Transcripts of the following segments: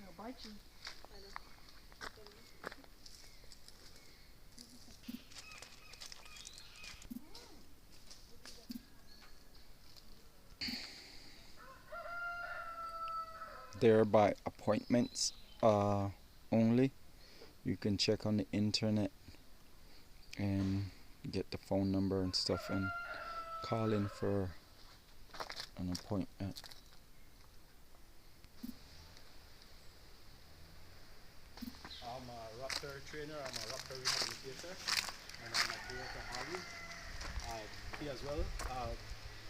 I'll bite you. They're by appointments only. You can check on the internet and get the phone number and stuff and call in for an appointment. I'm a Raptor trainer, I'm a Raptor rehabilitator, and I'm a director Ali. He as well.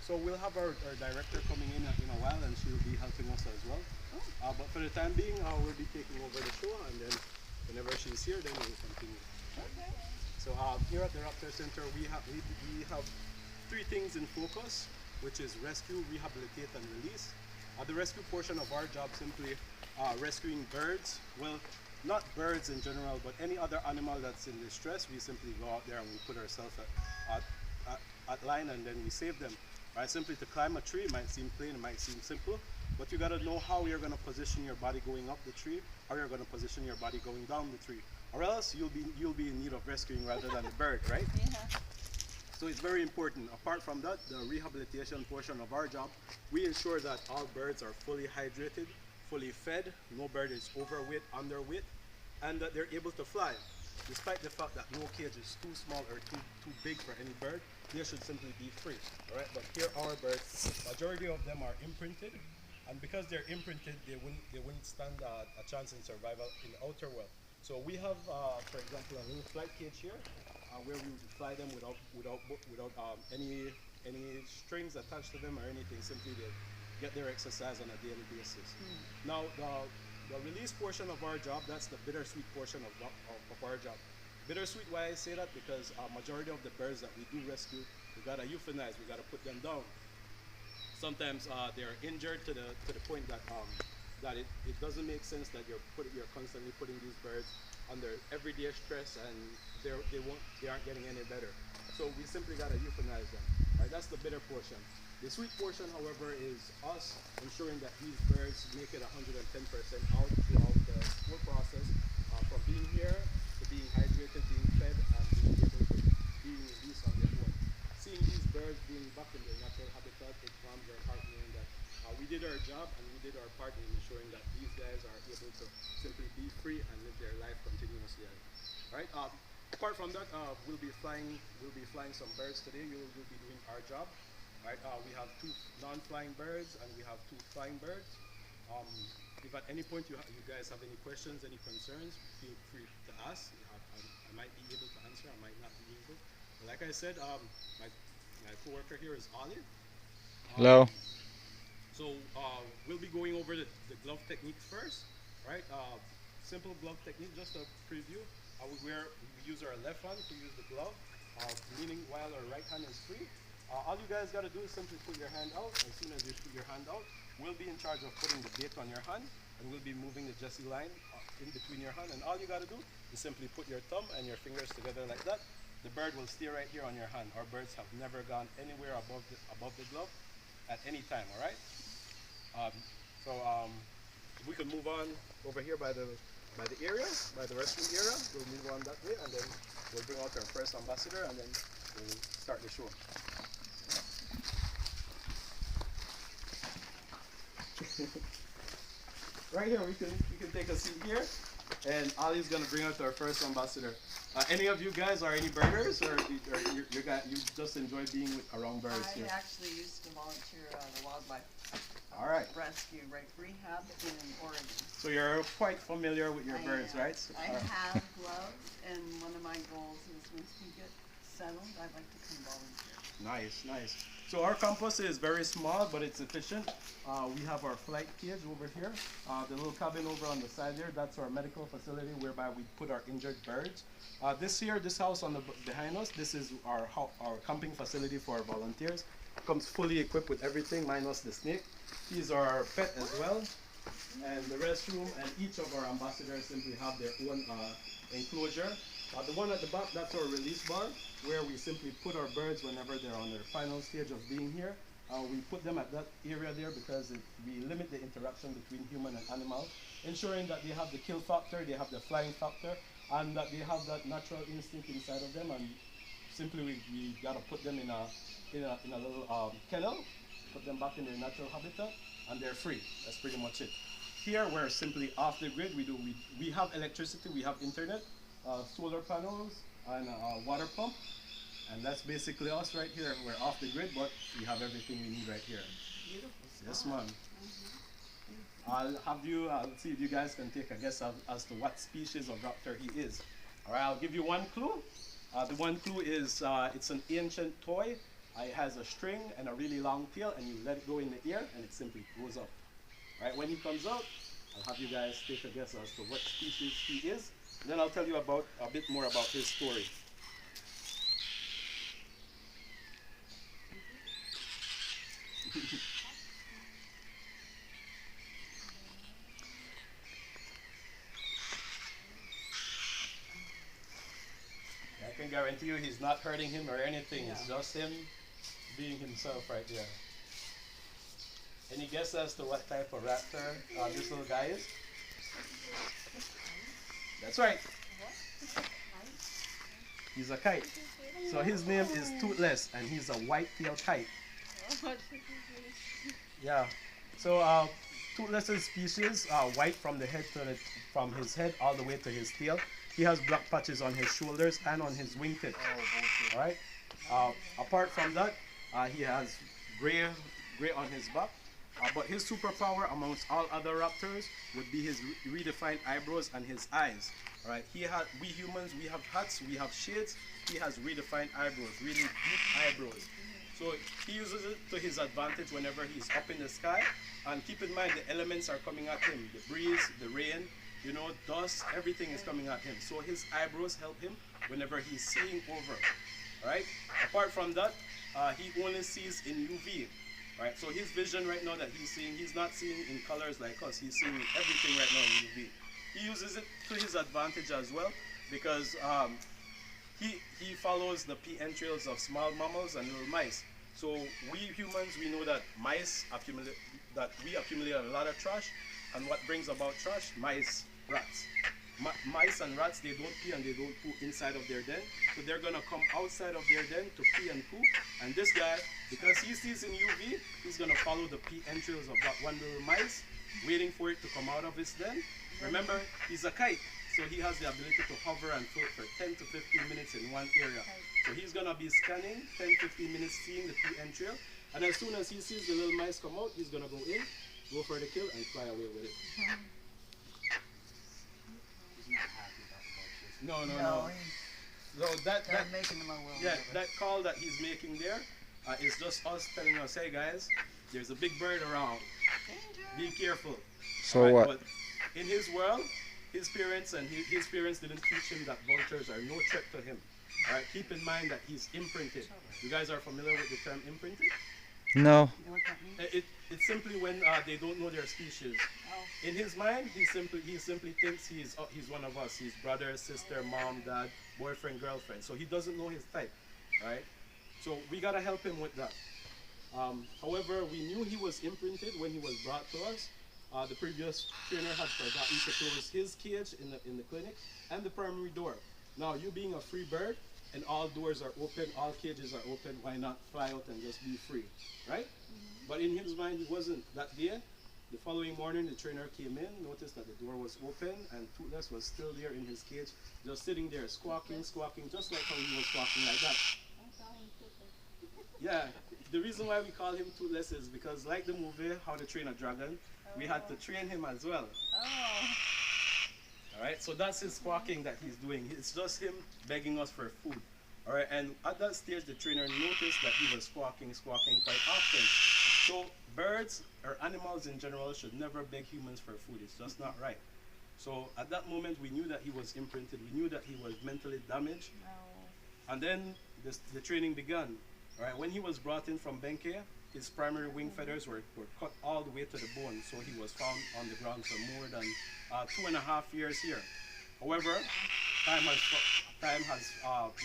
So we'll have our director coming in a while, and she'll be helping us as well. But for the time being, we'll be taking over the show, and then whenever she's here, then we'll continue. Okay. So here at the Raptor Center, we have three things in focus, which is rescue, rehabilitate, and release. The rescue portion of our job simply rescuing birds. Well, not birds in general, but any other animal that's in distress. We simply go out there and we put ourselves at, at line, and then we save them. Right? Simply to climb a tree, it might seem plain, it might seem simple, but you got to know how you're going to position your body going up the tree, how you're going to position your body going down the tree, or else you'll be in need of rescuing rather than the bird, right? Yeah. So it's very important. Apart from that, the rehabilitation portion of our job, we ensure that all birds are fully hydrated, fully fed, no bird is overweight, underweight, and that they're able to fly. Despite the fact that no cage is too small or too big for any bird, they should simply be free. All right, but here our birds, majority of them are imprinted, and because they're imprinted, they wouldn't stand a chance in survival in the outer world. So we have, for example, a little flight cage here, where we would fly them without any strings attached to them or anything. Simply they get their exercise on a daily basis. Now the release portion of our job, that's the bittersweet portion of our job. Bittersweet, why I say that? Because majority of the birds that we do rescue, we gotta euthanize, we gotta put them down. Sometimes they are injured to the point that it doesn't make sense that you're constantly putting these birds under everyday stress, and they aren't getting any better. So we simply gotta euthanize them. Right? That's the bitter portion. The sweet portion, however, is us ensuring that these birds make it 110% out throughout the whole process, from being here to being hydrated, being fed, and being able to being released on their own. Seeing these birds being back in their natural habitat, it warms our heart knowing that we did our job and we did our part in ensuring that these guys are able to simply be free and live their life continuously. Right? Apart from that, we'll be flying some birds today. You'll be doing our job. Right? We have two non-flying birds and we have two flying birds. Um, if at any point you guys have any questions, any concerns, feel free to ask. I might be able to answer. I might not be able. But like I said, my coworker here is Olive. Um, Hello. we'll be going over the glove techniques first, right? Simple glove technique, just a preview. We use our left hand to use the glove, meaning while our right hand is free. All you guys got to do is simply put your hand out. As soon as you put your hand out, we'll be in charge of putting the bait on your hand, and we'll be moving the Jesse line in between your hand. And all you got to do is simply put your thumb and your fingers together like that. The bird will stay right here on your hand. Our birds have never gone anywhere above the glove at any time. All right. Um, so we can move on over here by the area, by the restroom area. We'll move on that way, and then we'll bring out our first ambassador, and then we'll start the show. Right here, we can take a seat here, and Ali's gonna bring out our first ambassador. Any of you guys are any birders, or you just enjoy being around birds I here? actually used to volunteer at a wildlife All right. rescue rehab in Oregon. So you're quite familiar with your birds, am. right? I have gloves, and one of my goals is once we get settled, I'd like to come volunteer. Nice, nice. So our campus is very small, but it's efficient. We have our flight cage over here. The little cabin over on the side there, that's our medical facility whereby we put our injured birds. This house on the behind us, this is our camping facility for our volunteers. Comes fully equipped with everything, minus the snake. He's our pet as well. And the restroom and each of our ambassadors simply have their own enclosure. The one at the back, that's our release bar, where we simply put our birds whenever they're on their final stage of being here. We put them at that area there because we limit the interaction between human and animal, ensuring that they have the kill factor, they have the flying factor, and that they have that natural instinct inside of them. And simply we gotta put them in a little kennel, put them back in their natural habitat, and they're free. That's pretty much it. Here we're simply off the grid. We have electricity, we have internet, solar panels, and a water pump. And that's basically us right here. We're off the grid, but we have everything we need right here. Beautiful. Yes, ma'am. I'll see if you guys can take a guess as to what species of raptor he is. All right, I'll give you one clue. The one clue is it's an ancient toy. It has a string and a really long tail, and you let it go in the air, and it simply goes up. All right, when he comes out, I'll have you guys take a guess as to what species he is. And then I'll tell you about a bit more about his story. I can guarantee you he's not hurting him or anything. Yeah. It's just him being himself right there. Any guess as to what type of raptor this little guy is? That's right. He's a kite. So his name is Toothless, and he's a white-tailed kite. Yeah. So Toothless's species are white from the head from his head all the way to his tail. He has black patches on his shoulders and on his wingtip. All right. Apart from that, he has gray on his back. But his superpower amongst all other raptors would be his redefined eyebrows and his eyes. All right. We humans, we have hats, we have shades. He has redefined eyebrows, really deep eyebrows. So he uses it to his advantage whenever he's up in the sky. And keep in mind, the elements are coming at him. The breeze, the rain, you know, dust, everything is coming at him. So his eyebrows help him whenever he's seeing over. Right? Apart from that, he only sees in UV. Right? So his vision right now that he's seeing, he's not seeing in colors like us. He's seeing everything right now in UV. He uses it to his advantage as well because he follows the pee entrails of small mammals and little mice. So we humans, we know that we accumulate a lot of trash, and what brings about trash? Mice, rats. Mice and rats, they don't pee and they don't poo inside of their den, so they're gonna come outside of their den to pee and poo. And this guy, because he sees in UV, he's gonna follow the pee entrails of that one little mice, waiting for it to come out of his den. Remember, he's a kite, so he has the ability to hover and float for 10 to 15 minutes in one area. So he's gonna be scanning 10-15 minutes, seeing the pee entrail, and as soon as he sees the little mice come out, he's gonna go in, go for the kill, and fly away with it. No. So that making them a little that call that he's making there is just us telling us, hey guys, there's a big bird around. Be careful. So Right, what? but in his world, his parents didn't teach him that vultures are no threat to him. All right, keep in mind that he's imprinted. You guys are familiar with the term imprinted? No. You know what that means? It's simply when they don't know their species. Oh. In his mind, he simply thinks he's one of us. He's brother, sister, mom, dad, boyfriend, girlfriend. So he doesn't know his type, right? So we gotta help him with that. However, we knew he was imprinted when he was brought to us. The previous trainer had forgotten to close his cage in the clinic and the primary door. Now, you being a free bird and all doors are open, all cages are open, why not fly out and just be free, right? But in his mind, he wasn't. That day, the following morning, the trainer came in, noticed that the door was open, and Toothless was still there in his cage, just sitting there, squawking, just like how he was squawking like that. Yeah, the reason why we call him Toothless is because, like the movie How to Train a Dragon, we had to train him as well. Oh. Alright, so that's his squawking that he's doing. It's just him begging us for food. Alright, and at that stage, the trainer noticed that he was squawking quite often. So birds or animals in general should never beg humans for food. It's just not right. So at that moment, we knew that he was imprinted. We knew that he was mentally damaged. No. And then the training began. Alright, when he was brought in from Benke, his primary wing feathers were cut all the way to the bone, so he was found on the ground for more than 2.5 years here. However, time has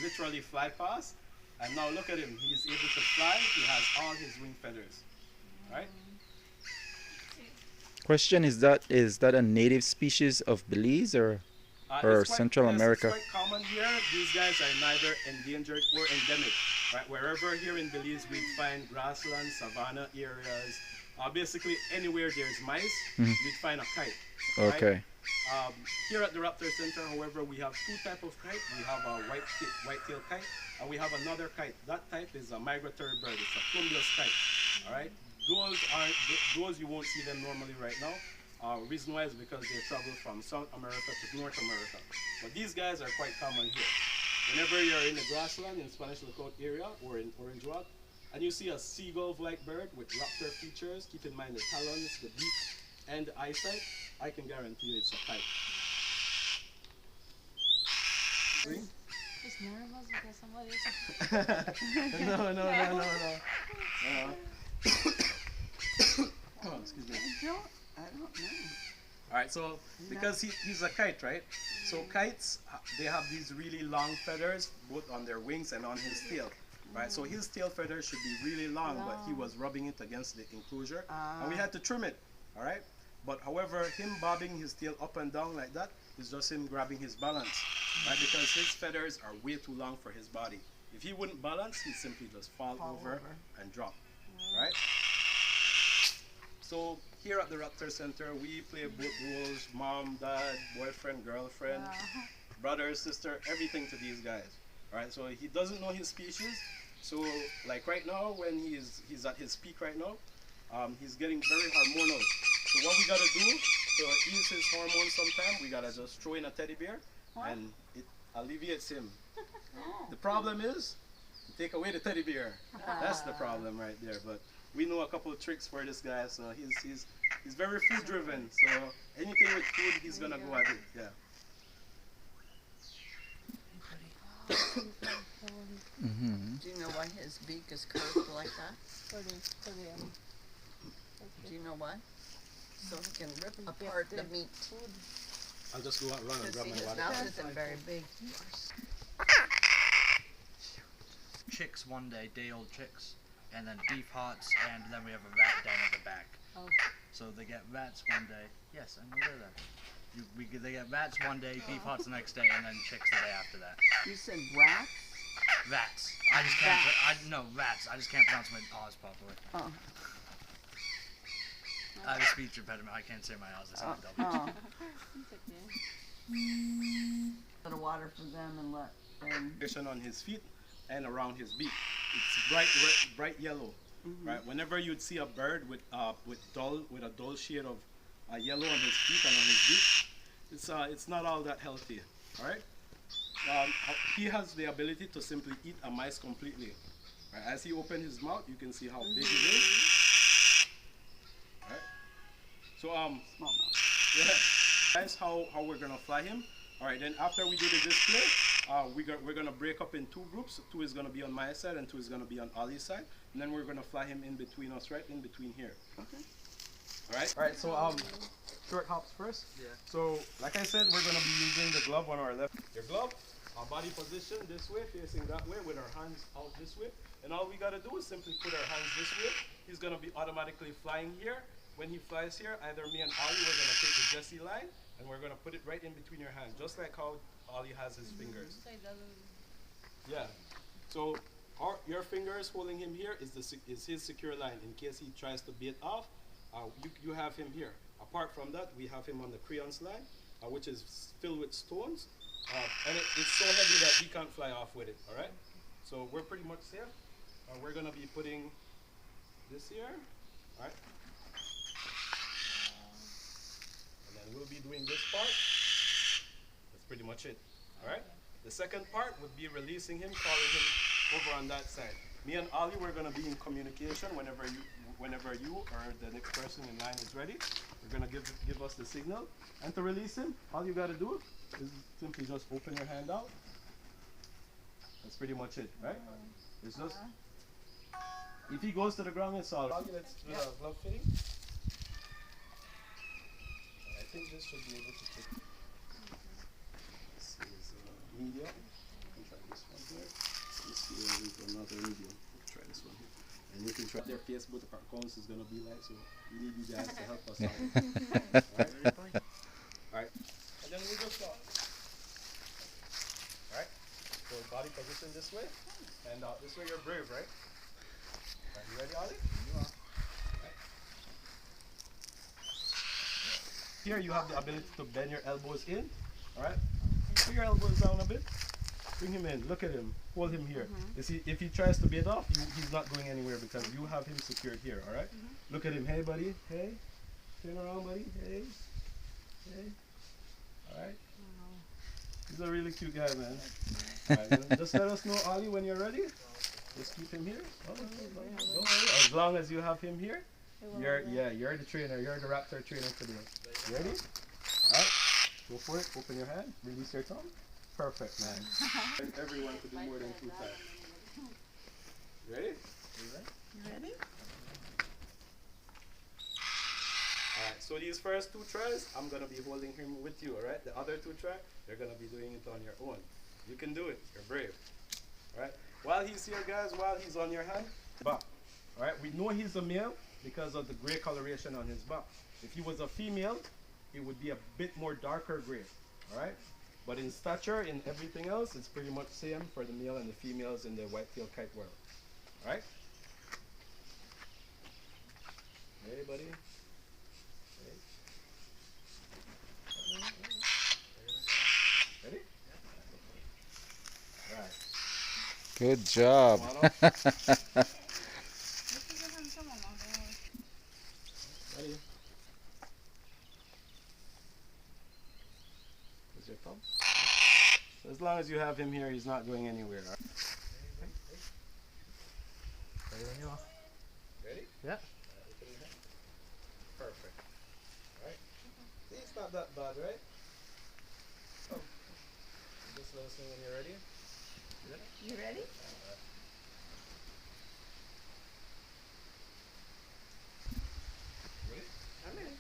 literally fly past, And now look at him. He's able to fly. He has all his wing feathers. Right? Question: is that a native species of Belize or It's Central yes, America? It's quite common here. These guys are neither endangered or endemic. Right? Wherever here in Belize we find grassland, savanna areas, basically anywhere there's mice, you'd find a kite. Right? Okay. Here at the Raptor Center, however, we have two types of kite. We have a white-tailed kite, and we have another kite. That type is a migratory bird. It's a plumbeous kite. All right. Those you won't see them normally right now. Reason why is because they travel from South America to North America. But these guys are quite common here. Whenever you're in the grassland in Spanish Lookout area or in Orange Walk, and you see a seagull-like bird with raptor features, keep in mind the talons, the beak, and the eyesight, I can guarantee you it's a kite. Just nervous because somebody No. Oh, excuse me. I don't know. All right, so because he's a kite, right? So kites, they have these really long feathers, both on their wings and on his tail, right? So his tail feathers should be really long, but he was rubbing it against the enclosure, and we had to trim it, all right? But however, him bobbing his tail up and down like that is just him grabbing his balance, right? Because his feathers are way too long for his body. If he wouldn't balance, he'd simply just fall over and drop, right? So here at the Raptor Center, we play both roles: mom, dad, boyfriend, girlfriend, brother, sister, everything to these guys. All right, so he doesn't know his species. So like right now, when he's at his peak right now, he's getting very hormonal. So what we gotta do to ease his hormones sometime, we gotta just throw in a teddy bear and it alleviates him. The problem is, you take away the teddy bear. That's the problem right there. But we know a couple of tricks for this guy, so he's very food driven. So anything with food, he's gonna go at it. Yeah. Do you know why his beak is curved like that? Do you know why? So he can rip apart the meat. I'll just go out, run and grab See, my his water. mouth isn't very big. Chicks one day old chicks, and then beef hearts, and then we have a rat down at the back. Oh. So they get rats one day. Yes, I know that. They get rats one day, beef hearts the next day, and then chicks the day after that. You said rats? Rats. I just can't. No, rats. I just can't pronounce my R's properly. Oh. I have a speech impediment. I can't say my R's. I say my W's. A little water for them and let them. On his feet and around his beak. It's bright yellow. Right. Whenever you'd see a bird with a dull shade of yellow on his feet and on his beak, it's not all that healthy. All right. He has the ability to simply eat a mice completely. Right? As he opens his mouth, you can see how big it is. Right. So Small mouth. yeah. That's how we're gonna fly him. All right. Then after we do the display, we're gonna break up in two groups. Two is gonna be on my side and two is gonna be on Ollie's side. And then we're gonna fly him in between us, right in between here. Okay. All right. All right. So short hops first. Yeah. So like I said, we're gonna be using the glove on our left. Your glove, our body position this way, facing that way, with our hands out this way. And all we gotta do is simply put our hands this way. He's gonna be automatically flying here. When he flies here, either me and Ollie, we're gonna take the Jesse line and we're gonna put it right in between your hands, just like how Ollie has his fingers. Yeah. So your fingers holding him here is his secure line. In case he tries to bait off, you have him here. Apart from that, we have him on the crayons line, which is filled with stones, and it's so heavy that he can't fly off with it. All right. So we're pretty much safe. We're gonna be putting this here. All right. And then we'll be doing this part. That's pretty much it. All right. The second part would be releasing him, calling him over on that side. Me and Ollie, we're gonna be in communication whenever you or the next person in line is ready. You're gonna give us the signal. And to release him, all you gotta do is simply just open your hand out. That's pretty much it, right? It's just if he goes to the ground, it's all. Ollie, let's do the glove fitting. I think this should be able to fit. This is medium. Let me try this one here. Let's see another video. Try this one here. And you can try their Facebook accounts is gonna be like, so we need you guys to help us out. Alright? Alright. And then we just start. Alright? So body position this way. And this way you're brave, right? Are you ready, Ollie? You are. Right. Here you have the ability to bend your elbows in. Alright? Put your elbows down a bit. Bring him in. Look at him. Hold him here. You see, if he tries to bait off, he's not going anywhere because you have him secured here. Alright? Look at him. Hey, buddy. Hey. Turn around, buddy. Hey. Hey. Alright? He's a really cute guy, man. Alright, just let us know, Ollie, when you're ready. Just keep him here. Oh, don't worry. As long as you have him here, you're the trainer. You're the Raptor trainer today. You ready? Alright. Go for it. Open your hand. Release your tongue. Perfect, man. And everyone to do more than 2 times. You ready? You ready? Alright, so these first 2 tries, I'm going to be holding him with you, alright? The other 2 tries, you're going to be doing it on your own. You can do it. You're brave. Alright? While he's here, guys, while he's on your hand, back. Alright? We know he's a male because of the gray coloration on his back. If he was a female, it would be a bit more darker gray. Alright? But in stature, in everything else, it's pretty much same for the male and the females in the white-tailed kite world. Alright? Ready, buddy? Ready? Alright. Good job. Ready? Where's your thumb? So as long as you have him here, he's not going anywhere. Right? Ready when you are. Ready? Yeah. Open your hand. Perfect. Right? See, it's not that bad, right? Oh. Just let us know when you're ready. You ready? Ready? I'm ready.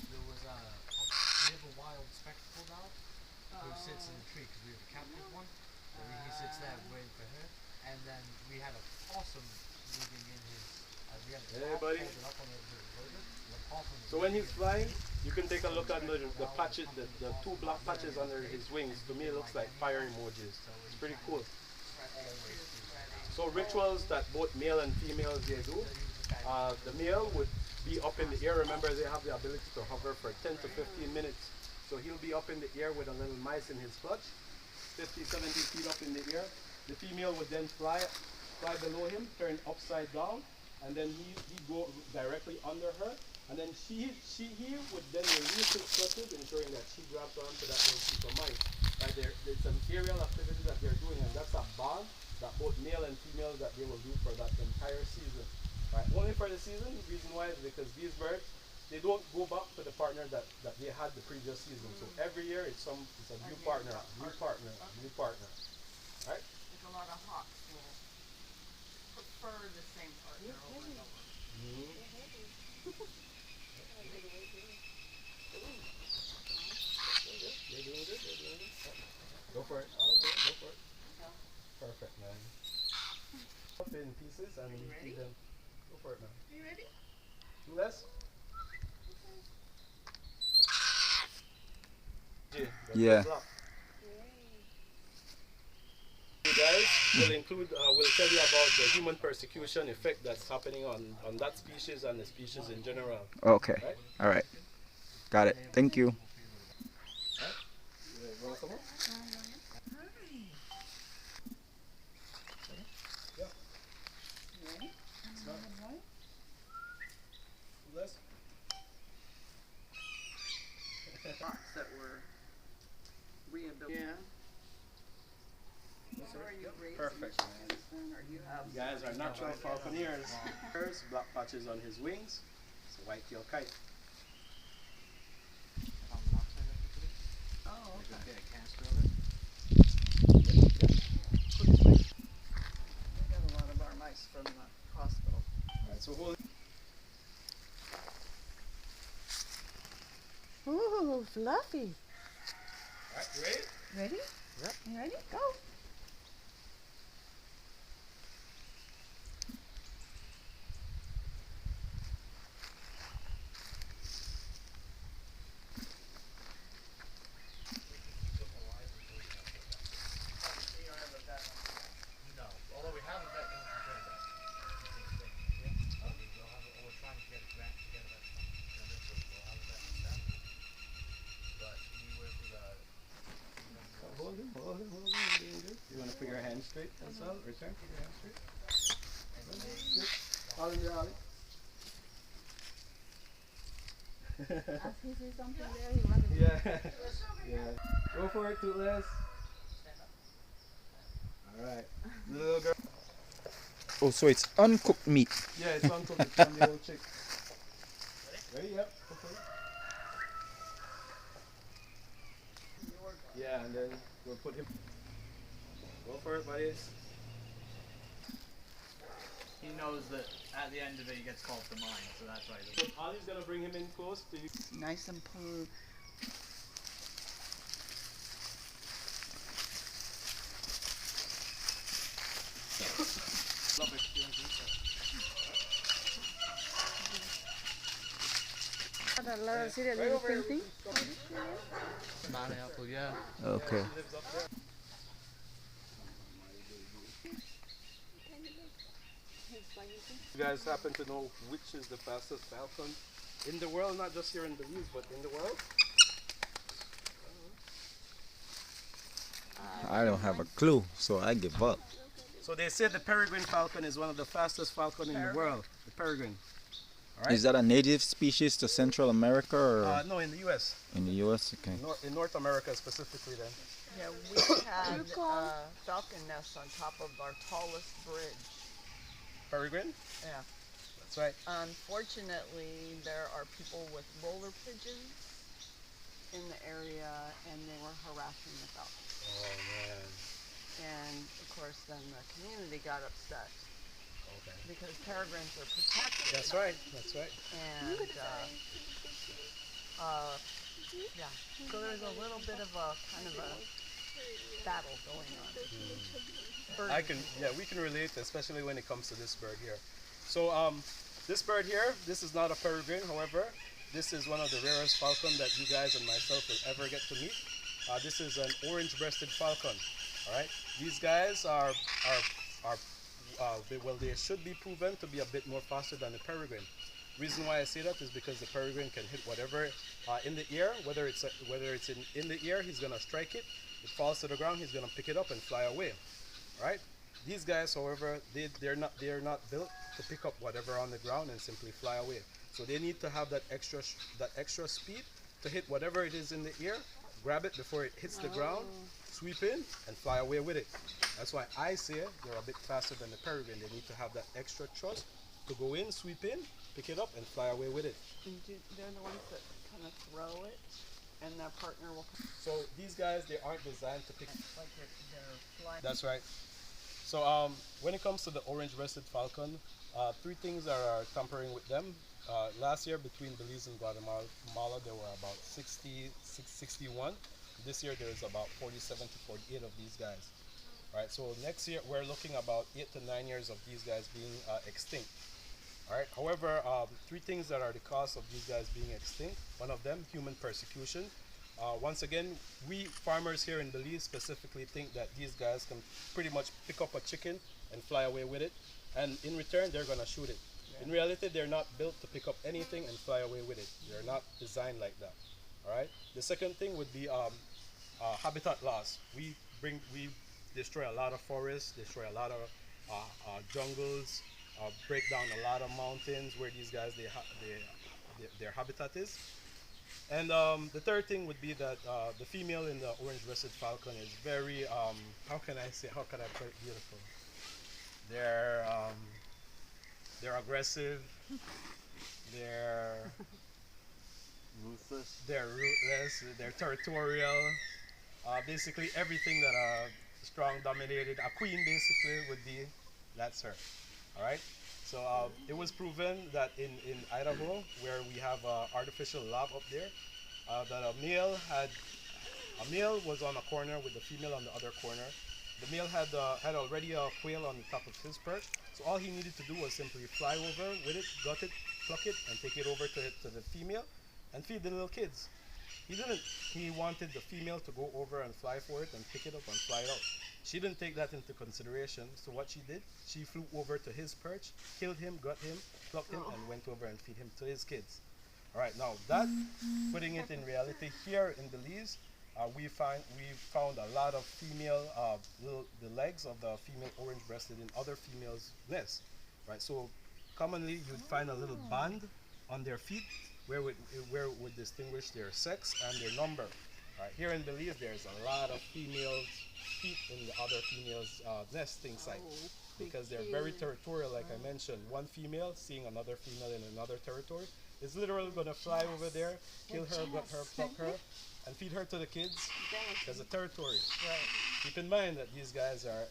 There was we have a wild spectacle dog who sits in the tree because we have a captive one. He sits there waiting for her. And then we had a possum living in his. We had a Hey, top buddy. folded up on his loader. The possum was So when he's living in flying, his- you can take a look at the patches, the 2 black patches under his wings. To me, it looks like fire emojis. It's pretty cool. So rituals that both male and females they do. The male would be up in the air. Remember, they have the ability to hover for 10 to 15 minutes. So he'll be up in the air with a little mice in his clutch, 50, 70 feet up in the air. The female would then fly below him, turn upside down, and then he go directly under her. And then he would then release his clutches, ensuring that she grabs onto that little piece of mice. It's an aerial activity that they're doing, and that's a bond that both male and female that they will do for that entire season. Right? Only for the season. The reason why is because these birds, they don't go back to the partner that they had the previous season. So every year it's a new partner, new partner, new partner. Right? Like a lot of hawks will prefer the same partner over and over. They're doing good. Go for it. Okay, go for it. Perfect, man. Up in pieces and you feed them. Go for it, man. Are you ready? 2 less. Yeah. You guys will include, will tell you about the human persecution effect that's happening on that species and the species in general. Okay. Right? All right. Got it. Thank you. You wanna come up? Yeah. You ready? Not. 2 less. Hawks that were rehabilitated. Yeah. So are you raising Perfect, man. chickens then, or you have? You guys are natural falconeers. There's black patches on his wings. It's a white-tailed kite. Oh, okay. Get a canister of it. We got a lot of our mice from the hospital. Alright, so hold. Ooh, fluffy. You ready? Ready? Yep. You ready? Go. No. Although we have a vet coming from Canada. We're trying to get a grant to get a vet coming from Canada, so we'll have a vet on staff. But we work with Hold him. Doing good. You want to put your hands straight as well? Return, put your hands straight. Good. All in there, Ollie. Ask me to say something there. He wanted to. Yeah. Go for it, Toothless. Alright. Little girl. Oh, so it's uncooked meat. Yeah, it's uncooked. It's from the old chick. Ready? Yep. Go for it. Yeah, and then we'll put him. Go for it, buddies. He knows that at the end of it he gets called to mine, so that's why. So Ollie's gonna bring him in close to you. Nice and pull. Love experiences. Right over here. Banana apple, yeah. Okay. He lives up there. You guys happen to know which is the fastest falcon in the world, not just here in Belize, but in the world? I don't have a clue, so I give up. So they say the peregrine falcon is one of the fastest falcon in the world. The peregrine. All right? Is that a native species to Central America or No, in the U.S. in the U.S.? Okay. In North America specifically then. Yeah, we had falcon nests on top of our tallest bridge. Peregrine? Yeah. That's right. Unfortunately, there are people with roller pigeons In the area, and they were harassing the falcons. Oh man. And of course, then the community got upset Okay. because peregrines are protected. That's right. That's right. And yeah, so there's a little bit of a kind of a battle going on. We can relate, especially when it comes to this bird here. So this bird here, this is not a peregrine. However, this is one of the rarest falcon that you guys and myself will ever get to meet. This is an orange-breasted falcon. All right, these guys they should be proven to be a bit more faster than the peregrine. Reason why I say that is because the peregrine can hit whatever in the air, whether it's in the air, he's gonna strike it. It falls to the ground, he's gonna pick it up and fly away. All right. These guys, however, they're not built to pick up whatever on the ground and simply fly away. So they need to have that extra speed to hit whatever it is in the air, grab it before it hits the ground, sweep in, and fly away with it. That's why I say they're a bit faster than the peregrine. They need to have that extra thrust to go in, sweep in, pick it up, and fly away with it. They're the ones that kind of throw it, and their partner will come. So these guys, they aren't designed to pick. Like they're flying. That's right. So when it comes to the orange-breasted falcon, three things are tampering with them. Last year between Belize and Guatemala, there were about 61. This year there's about 47 to 48 of these guys. All right, so next year we're looking about 8 to 9 years of these guys being extinct. All right. However, three things that are the cause of these guys being extinct. One of them, human persecution. Once again, we farmers here in Belize specifically think that these guys can pretty much pick up a chicken and fly away with it, and in return they're gonna shoot it. In reality, they're not built to pick up anything and fly away with it. They're not designed like that. All right. The second thing would be habitat loss. We destroy a lot of forests, destroy a lot of jungles, break down a lot of mountains where these guys their habitat is. And the third thing would be that the female in the orange-breasted falcon is very how can I put it beautiful? They're aggressive. They're Ruthless. They're territorial. Basically everything that a strong dominated, a queen basically would be, that's her. All right. So it was proven that in Idaho, where we have an artificial lab up there, that a male A male was on a corner with the female on the other corner. The male had already a quail on the top of his perch, so all he needed to do was simply fly over with it, gut it, pluck it, and take it over to the female and feed the little kids. He didn't. He wanted the female to go over and fly for it and pick it up and fly it out. She didn't take that into consideration, so what she did, she flew over to his perch, killed him, got him, plucked him, and went over and feed him to his kids. All right, now that, putting it in reality, here in Belize, we found a lot of female, the legs of the female orange-breasted in other females' nests, right? So commonly you'd find a little band on their feet where it would distinguish their sex and their number. Right here in Belize, there's a lot of females' feet in the other females' nesting site because they're very territorial. Like I mentioned, one female seeing another female in another territory is literally going to fly over there, kill her, gut her, pluck her, and feed her to the kids. There's a territory. Right. Keep in mind that these guys are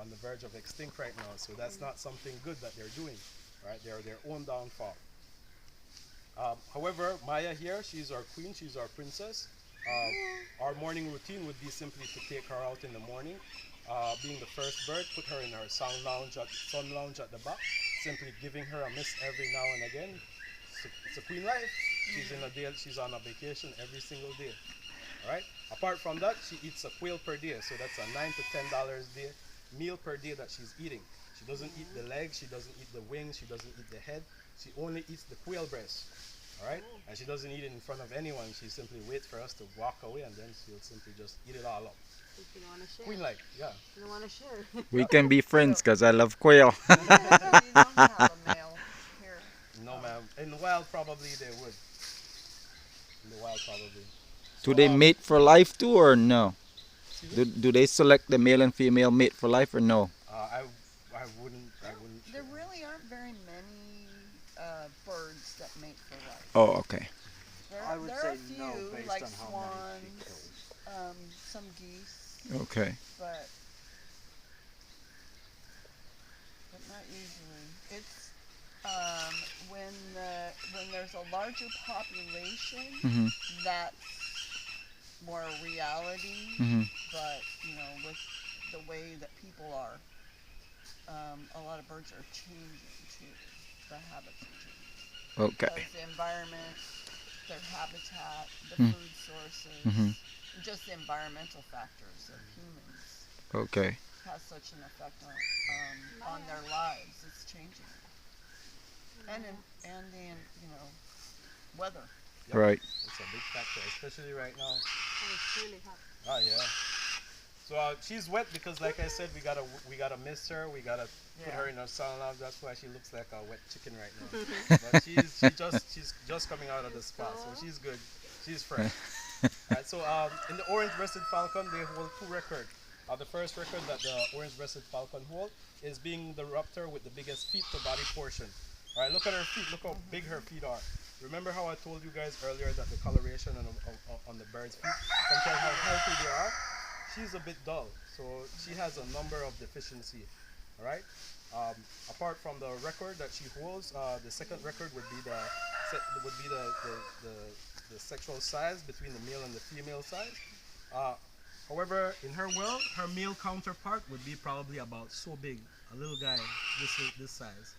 on the verge of extinct right now, so that's not something good that they're doing. Right? They're their own downfall. However, Maya here, she's our queen, she's our princess. Our morning routine would be simply to take her out in the morning. Being the first bird, put her in her sun lounge at the back, simply giving her a mist every now and again. It's a queen life. She's on a vacation every single day. All right. Apart from that, she eats a quail per day, so that's a $9 to $10 day meal per day that she's eating. She doesn't eat the legs, she doesn't eat the wings, she doesn't eat the head. She only eats the quail breast. All right, and she doesn't eat it in front of anyone. She simply waits for us to walk away, and then she'll simply just eat it all up. If you don't want to share. Queen like, yeah. You don't want to share. We can be friends because I love quail. We don't have a male here. No, ma'am. In the wild, probably they would. In the wild, probably. Do they mate for life too, or no? Do they select the male and female mate for life, or no? I wouldn't. There really aren't very many birds that mate for life. Oh, okay. I would there say are a few, no based like on how many she swans, kills. some geese, Okay. but not usually. It's when there's a larger population, Mhm. that's more a reality. Mhm. But with the way that people are, a lot of birds are changing too. The habits are changing. Okay. Because the environment, their habitat, the Mm. food sources, Mhm. just the environmental factors of humans Okay. has such an effect on their lives. It's changing, and the weather. Yep. Right. It's a big factor, especially right now. And it's really hot. Oh yeah. So she's wet because, like I said, we gotta mist her. We gotta put her in her sun lounge. That's why she looks like a wet chicken right now. But she's just coming out of the spa, so she's good. She's fresh. Alright, so in the orange-breasted falcon, they hold two records. The first record that the orange-breasted falcon hold is being the raptor with the biggest feet to body portion. Alright, look at her feet. Look how big her feet are. Remember how I told you guys earlier that the coloration on the bird's feet can tell how healthy they are? She's a bit dull, so she has a number of deficiency. All right. Apart from the record that she holds, the second record would be the sexual size between the male and the female size. However, in her world, her male counterpart would be probably about so big, a little guy this size.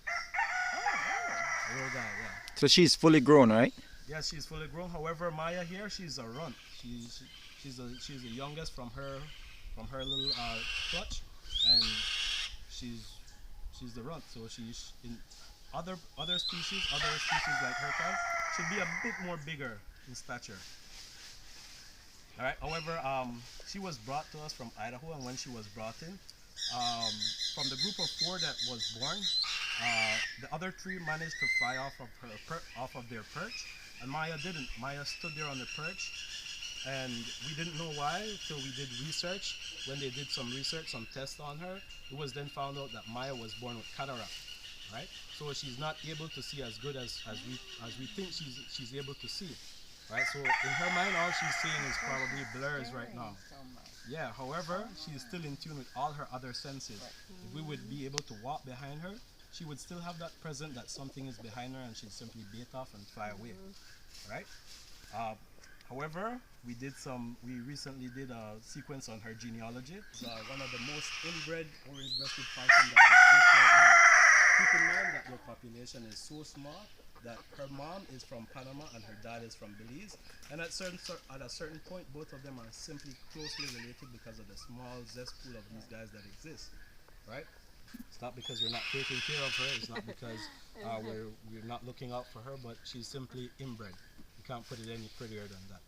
A little guy, yeah. So she's fully grown, right? Yeah, she's fully grown. However, Maya here, she's a runt. She's the youngest from her little clutch, and she's the runt. So she's in other species like her kind should be a bit more bigger in stature. All right. However, she was brought to us from Idaho, and when she was brought in, from the group of 4 that was born, the other 3 managed to fly off of their perch, and Maya didn't. Maya stood there on the perch, and we didn't know why till we did research. When they did some research, some tests on her, it was then found out that Maya was born with cataract, right? So she's not able to see as good as we think she's able to see, right? So in her mind, all she's seeing is probably blurs right now. Yeah, however, she is still in tune with all her other senses. If we would be able to walk behind her, she would still have that present that something is behind her, and she'd simply bait off and fly away, right? However, we recently did a sequence on her genealogy. It's one of the most inbred orange-breasted falcons that exists right now. Keep in mind that their population is so small that her mom is from Panama and her dad is from Belize. And at a certain point, both of them are simply closely related because of the small zest pool of these guys that exist, right? It's not because we're not taking care of her. It's not because we're not looking out for her, but she's simply inbred. You can't put it any prettier than that.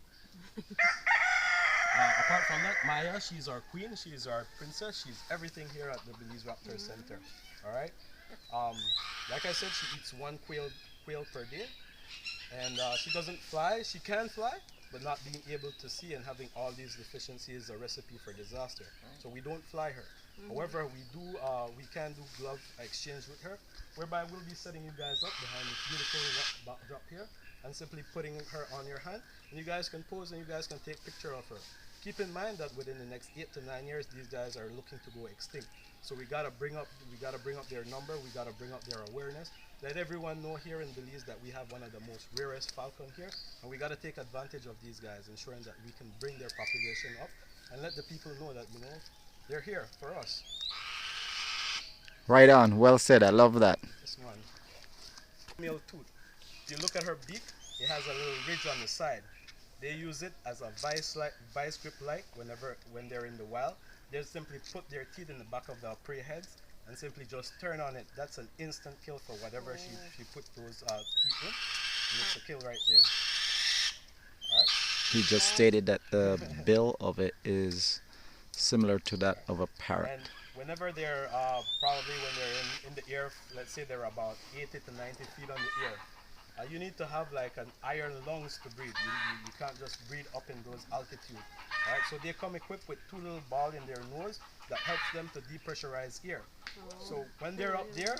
Apart from that, Maya, she's our queen. She's our princess. She's everything here at the Belize Raptor Center. All right. Like I said, she eats one quail per day, and she doesn't fly. She can fly, but not being able to see and having all these deficiencies is a recipe for disaster. So we don't fly her. However, we can do glove exchange with her, whereby we'll be setting you guys up behind this beautiful backdrop here and simply putting her on your hand, and you guys can pose and you guys can take picture of her. Keep in mind that within the next 8 to 9 years, these guys are looking to go extinct. So we gotta bring up their number. We gotta bring up their awareness. Let everyone know here in Belize that we have one of the most rarest falcon here, and we gotta take advantage of these guys, ensuring that we can bring their population up and let the people know that they're here for us. Right on. Well said. I love that. This one, female tooth. If you look at her beak, it has a little ridge on the side. They use it as a vice grip light when they're in the wild. They'll simply put their teeth in the back of the prey heads and simply just turn on it. That's an instant kill for whatever she put those teeth in. And it's a kill right there. Alright? He just stated that the bill of it is similar to that of a parrot. And whenever they're probably when they're in the air, let's say they're about 80 to 90 feet on the air, you need to have like an iron lungs to breathe. You can't just breathe up in those altitudes. Alright, so they come equipped with 2 little balls in their nose that helps them to depressurize air. So when they're up there,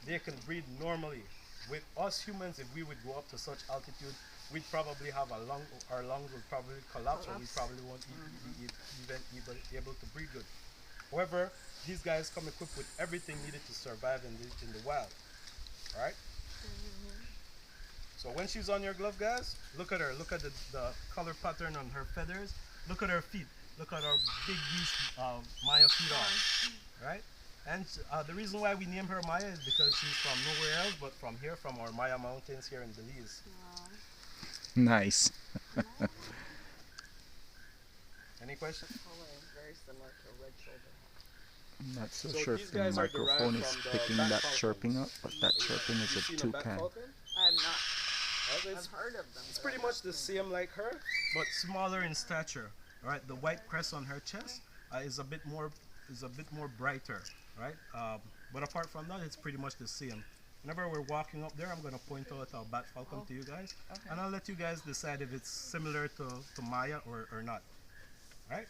they can breathe normally. With us humans, if we would go up to such altitude, we'd probably have our lungs would probably collapse, or we probably won't be even able to breathe good. However, these guys come equipped with everything needed to survive in the wild. Alright? So when she's on your glove, guys, look at her. Look at the color pattern on her feathers. Look at her feet. Look at our big beast Maya feet are. Right? And the reason why we name her Maya is because she's from nowhere else but from here, from our Maya mountains here in Belize. Nice. Any questions? Very similar to a red shoulder. I'm not so So sure these if the guys are microphone derived is from the picking bat that falcons. chirping up, but that chirping is Have you a seen bat toucan. falcon? I'm not. Well, I've heard of them. It's but pretty I've much not the seen same like her, but smaller in stature. All right, the white crest on her chest is a bit more brighter, right? But apart from that, it's pretty much the same. Whenever we're walking up there, I'm gonna point out our bat falcon to you guys, and I'll let you guys decide if it's similar to Maya or not. All right?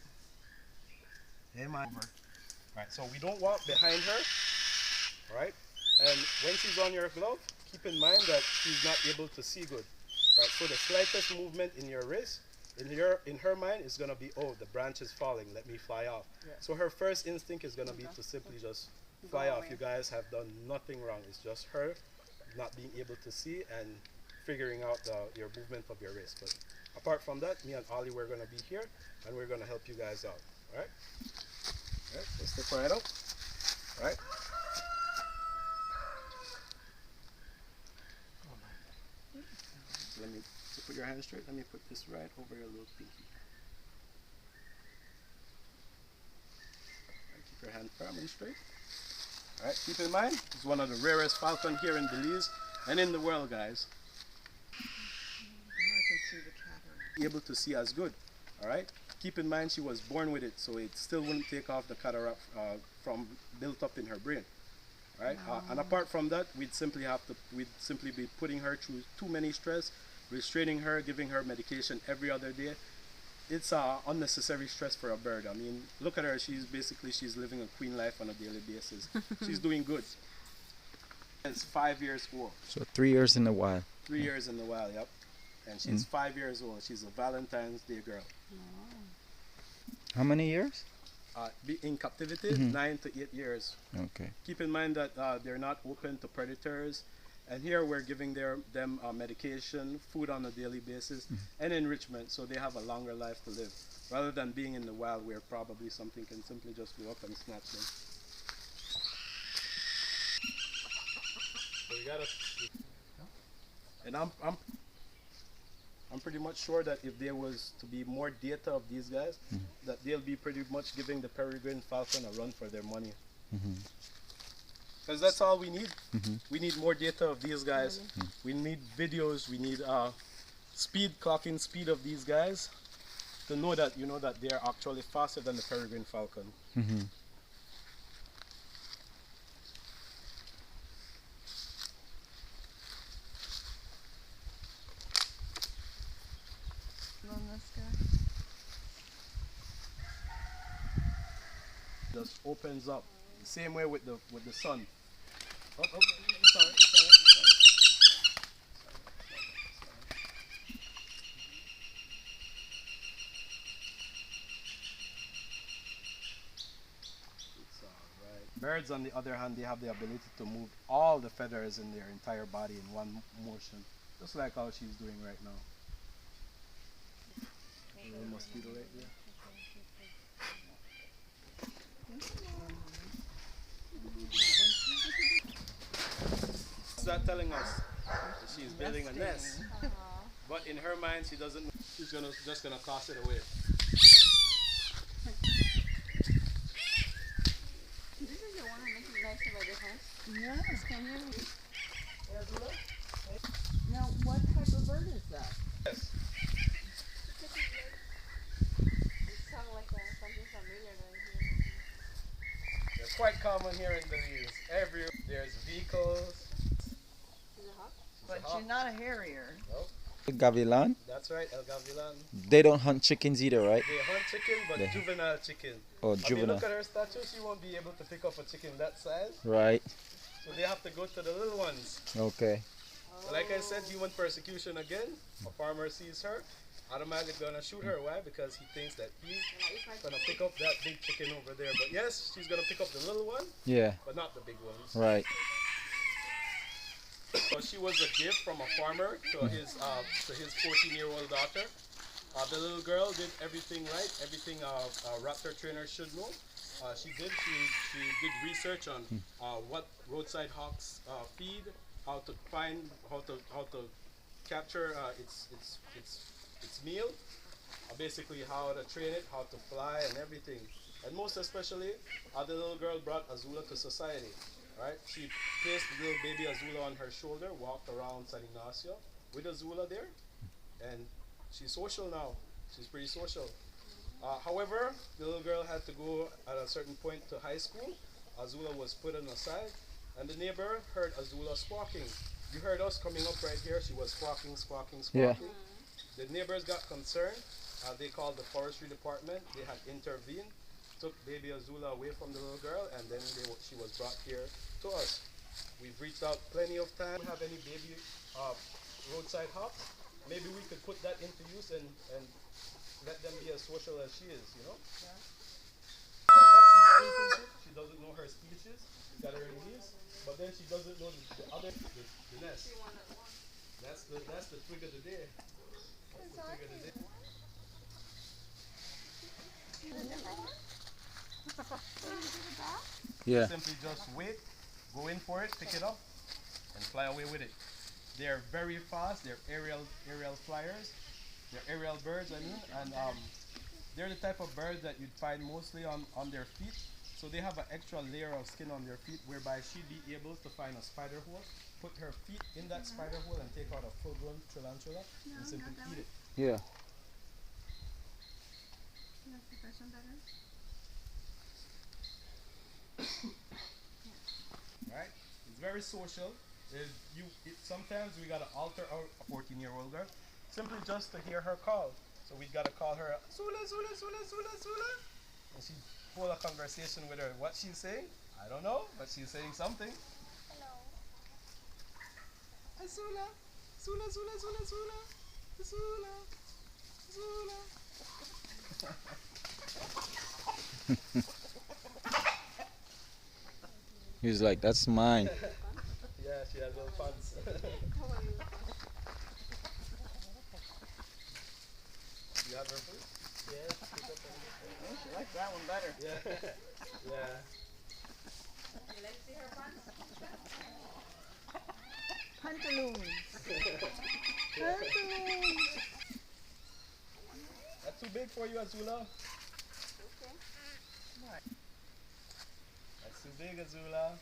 Hey, Maya. All right, so we don't walk behind her, all right? And when she's on your glove, keep in mind that she's not able to see good, right? So the slightest movement in your wrist, in her mind, is gonna be, oh, the branch is falling, let me fly off. Yeah. So her first instinct is gonna be to simply just fly off. You guys have done nothing wrong. It's just her not being able to see and figuring out your movement of your wrist. But apart from that, me and Ollie, we're gonna be here and we're gonna help you guys out. All right? All right, so step right up. All right. Let me put your hand straight. Let me put this right over your little pinky. Right, keep your hand firm and straight. All right, keep in mind, it's one of the rarest falcon here in Belize and in the world, guys. I can see the cataract. Able to see as good. All right. Keep in mind, she was born with it, so it still wouldn't take off the cataract from built up in her brain. All right. And apart from that, we'd simply be putting her through too many stress, restraining her, giving her medication every other day. It's unnecessary stress for a bird. I mean, look at her. She's living a queen life on a daily basis. She's doing good. It's 5 years old. So 3 years in the wild. 3 years in the wild, yep. And she's 5 years old. She's a Valentine's Day girl. How many years? In captivity, 9 to 8 years. Okay. Keep in mind that they're not open to predators, And here we're giving them medication, food on a daily basis, and enrichment, so they have a longer life to live, rather than being in the wild where probably something can simply just go up and snatch them. So we gotta, and I'm pretty much sure that if there was to be more data of these guys, that they'll be pretty much giving the peregrine falcon a run for their money. Because that's all we need. We need more data of these guys. We need videos. We need clocking speed of these guys to know that that they are actually faster than the peregrine falcon. On this guy. Just opens up the same way with the sun. Oh, sorry. It's alright. Birds, on the other hand, they have the ability to move all the feathers in their entire body in one motion, just like how she's doing right now. A little mosquito right there. What's that telling us? That she's building a nest. But in her mind, she doesn't know. She's just gonna toss it away. This is the one that makes it nice about the house. Yes. Can you? Now, what type of bird is that? Yes. It sounds like something familiar right here. They're quite common here in Belize. There's vehicles. Is it hot? But she's not a harrier. Gavilan, That's right, El Gavilan. they don't hunt chickens either, right? They hunt chicken, but They- juvenile chicken. Oh, I mean, juvenile. look at her statue. She won't be able to pick up a chicken that size. Right. So they have to go to the little ones. Okay. So like I said, human persecution again. A farmer sees her, automatically gonna shoot her. Why? Because he thinks that he's gonna pick up that big chicken over there. But yes, she's gonna pick up the little one, Yeah. but not the big ones. Right. So she was a gift from a farmer to his 14-year-old daughter. The little girl did everything right, everything a Raptor trainer should know. She did research on what roadside hawks feed, how to capture its meal, basically how to train it, how to fly, and everything. And most especially, the little girl brought Azula to society. Right? She placed the little baby Azula on her shoulder, walked around San Ignacio with Azula there, and she's social now. She's pretty social. However, the little girl had to go at a certain point to high school. Azula was put on the side, and the neighbor heard Azula squawking. You heard us coming up right here. She was squawking. Yeah. The neighbors got concerned. They called the forestry department. They had intervened, took baby Azula away from the little girl, and then she was brought here to us. We've reached out plenty of times. Have any baby roadside hops? Maybe we could put that into use and let them be as social as she is, you know? Yeah. She doesn't know her species. She's got her knees, but then she doesn't know the nest. That's the twig of the day. That's the twig of the day. Yeah. Simply just wait, go in for it, pick it up, and fly away with it. They're very fast. They're aerial flyers. They're aerial birds, I mean, and they're the type of birds that you'd find mostly on their feet. So they have an extra layer of skin on their feet, whereby she'd be able to find a spider hole, put her feet in that spider hole, and take out a full-grown tarantula and simply eat it. Yeah. Right? It's very social. Sometimes we gotta alter our 14-year-old girl simply just to hear her call. So we gotta call her Zula, Zula, Zula, Zula, Zula, and she hold a conversation with her. What she's saying, I don't know, but she's saying something. Hello. Zula, Zula, Zula, Zula, Zula, Zula, Zula. He's like, that's mine. Yeah, she has little fans. You have her food? Yes. Oh, she likes that one better. Yeah. Yeah. You like to see her pants? Pantaloons. Pantaloons. That's too big for you, Azula. Okay. Right. That's too big, Azula.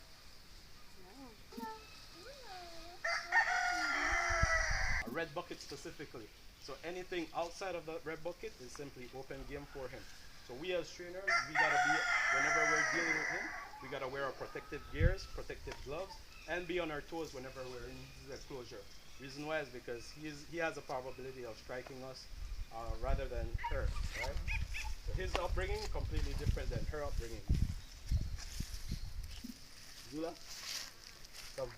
A red bucket specifically. So anything outside of that red bucket is simply open game for him. So we as trainers, we gotta be, whenever we're dealing with him, we gotta wear our protective gears, protective gloves, and be on our toes whenever we're in his enclosure. Reason why is because he has a probability of striking us rather than her, right? So his upbringing completely different than her upbringing. Zula, come.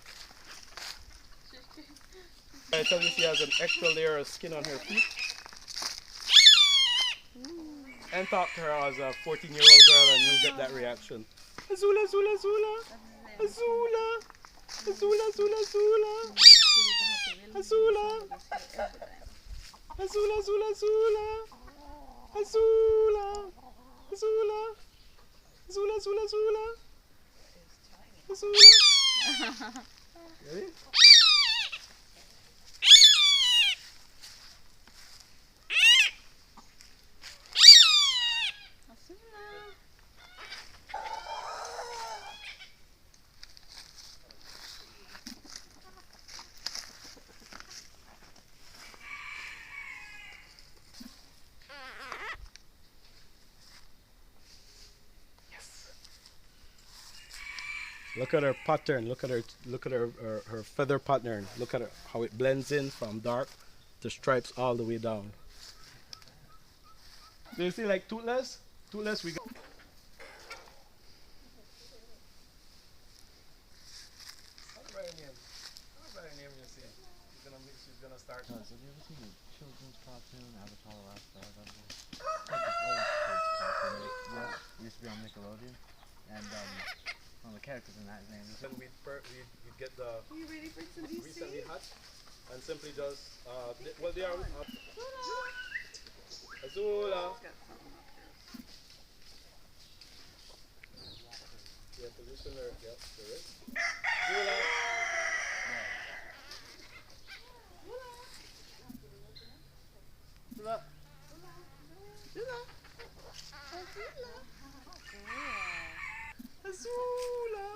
I tell you she has an extra layer of skin on her feet. And talk to her as a 14-year-old girl and you'll get that reaction. Azula, Azula, Azula. Azula. Azula, Azula, Azula. Azula. Azula, Azula, Azula. Azula. Azula. Azula, Azula, Azula. Azula. Ready? Look at her pattern. Look at her feather pattern. Look at how it blends in from dark to stripes all the way down. Do you see like Toothless? Toothless, we got. What about her name? What about her name you see? She's gonna start. So have you ever seen the children's cartoon Avatar: The Last Airbender? It's like this old kids cartoon. It used to be on Nickelodeon, and one of the characters in that, his name is. Then we get the Are you ready for some recently hatched and simply just well they are Azula. Got something up here. Yeah, position her. Yep, there is. Azula. Azula. Azula.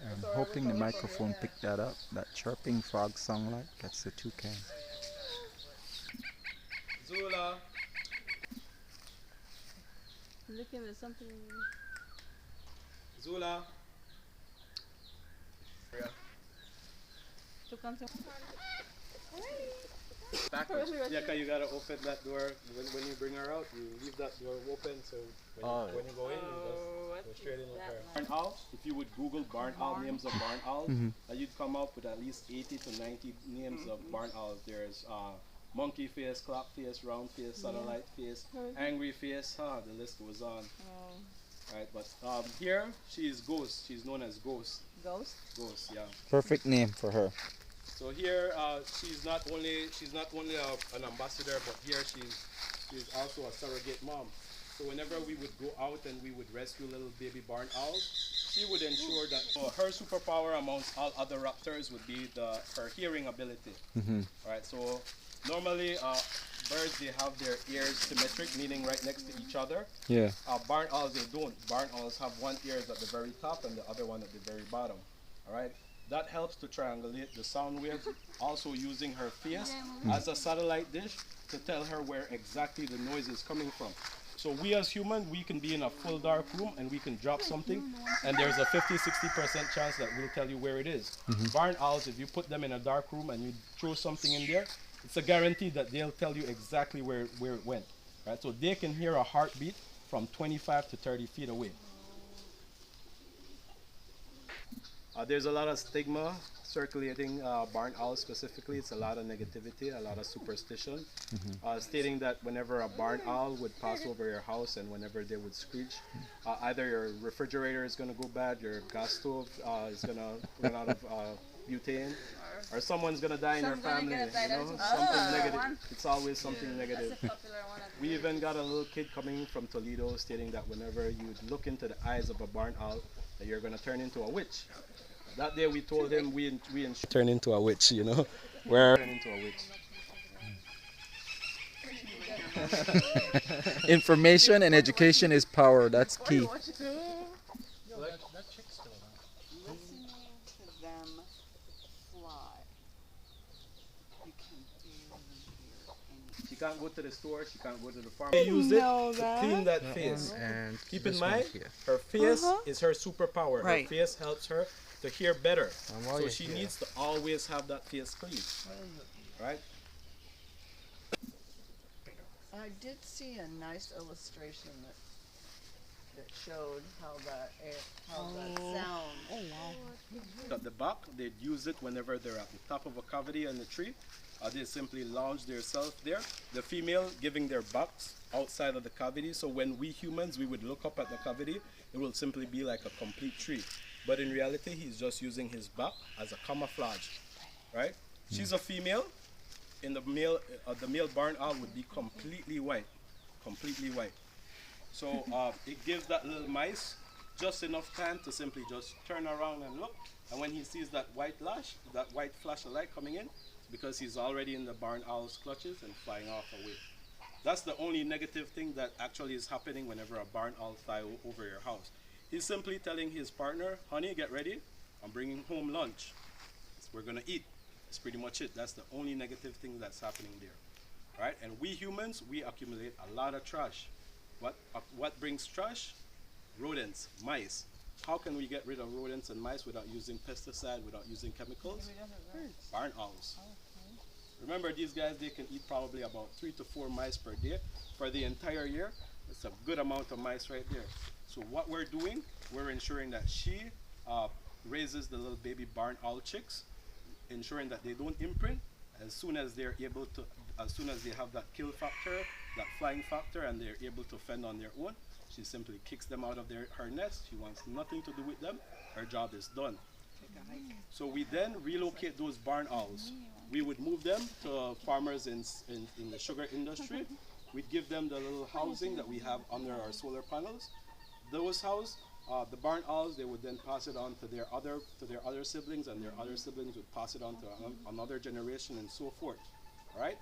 I'm hoping the microphone picked that up. That chirping frog song like that's the toucan. Azula. Looking at something. Azula. To come to. Backwards. Yeah, cause you gotta open that door when you bring her out. You leave that door open, so when you go in, you just go straight in with her. Barn owl. If you would Google barn owl names of barn owls, you'd come up with at least 80 to 90 names of barn owls. There's monkey face, clap face, round face, satellite face, angry face. The list goes on. Right, but here she is Ghost. She's known as Ghost. Ghost? Ghost, yeah. Perfect name for her. So here, she's not only an ambassador, but here she's also a surrogate mom. So whenever we would go out and we would rescue little baby barn owls, she would ensure that her superpower amongst all other raptors would be her hearing ability. All right. So normally birds, they have their ears symmetric, meaning right next to each other. Yeah. Barn owls, they don't. Barn owls have one ear at the very top and the other one at the very bottom. All right. That helps to triangulate the sound waves, also using her face as a satellite dish to tell her where exactly the noise is coming from. So we as humans, we can be in a full dark room and we can drop something and there's a 50-60% chance that we'll tell you where it is. Barn owls, if you put them in a dark room and you throw something in there, it's a guarantee that they'll tell you exactly where it went. Right? So they can hear a heartbeat from 25 to 30 feet away. There's a lot of stigma circulating barn owls specifically. It's a lot of negativity, a lot of superstition, stating that whenever a barn owl would pass over your house and whenever they would screech, either your refrigerator is going to go bad, your gas stove is going to run out of butane, or someone's gonna die in your family. You know, something negative. It's always something negative. We even got a little kid coming from Toledo stating that whenever you look into the eyes of a barn owl, that you're gonna turn into a witch. That day we told him we turn into a witch. You know, we're turn into a witch. Information and education is power. That's key. Yo, that chick's still around. Listening to them fly, you can barely hear anything. She can't go to the store. She can't go to the farm. They use it to clean that face. And Keep in mind, her face is her superpower. Right. Her face helps her to hear better. So she needs to always have that face clean. Right? I did see a nice illustration that showed how that sound. At the back, they'd use it whenever they're at the top of a cavity in the tree. They simply lounge themselves there. The female giving their backs outside of the cavity. So when we humans, we would look up at the cavity, it will simply be like a complete tree. But in reality, he's just using his back as a camouflage, right? She's a female. In the male barn owl would be completely white. So it gives that little mice just enough time to simply just turn around and look. And when he sees that white flash of light coming in, because he's already in the barn owl's clutches and flying off away. That's the only negative thing that actually is happening whenever a barn owl flies over your house. He's simply telling his partner, honey, get ready. I'm bringing home lunch. We're going to eat. That's pretty much it. That's the only negative thing that's happening there. Right? And we humans, we accumulate a lot of trash. What brings trash? Rodents, mice. How can we get rid of rodents and mice without using pesticide, without using chemicals? Barn owls. Remember, these guys, they can eat probably about 3 to 4 mice per day for the entire year. It's a good amount of mice right there. So what we're doing, we're ensuring that she raises the little baby barn owl chicks, ensuring that they don't imprint. As soon as they're able to, as soon as they have that kill factor, that flying factor, and they're able to fend on their own, she simply kicks them out of her nest. She wants nothing to do with them. Her job is done. So we then relocate those barn owls. We would move them to farmers in the sugar industry. We'd give them the little housing that we have under our solar panels. Those houses, the barn owls, they would then pass it on to their other siblings, and their other siblings would pass it on to another generation, and so forth. All right?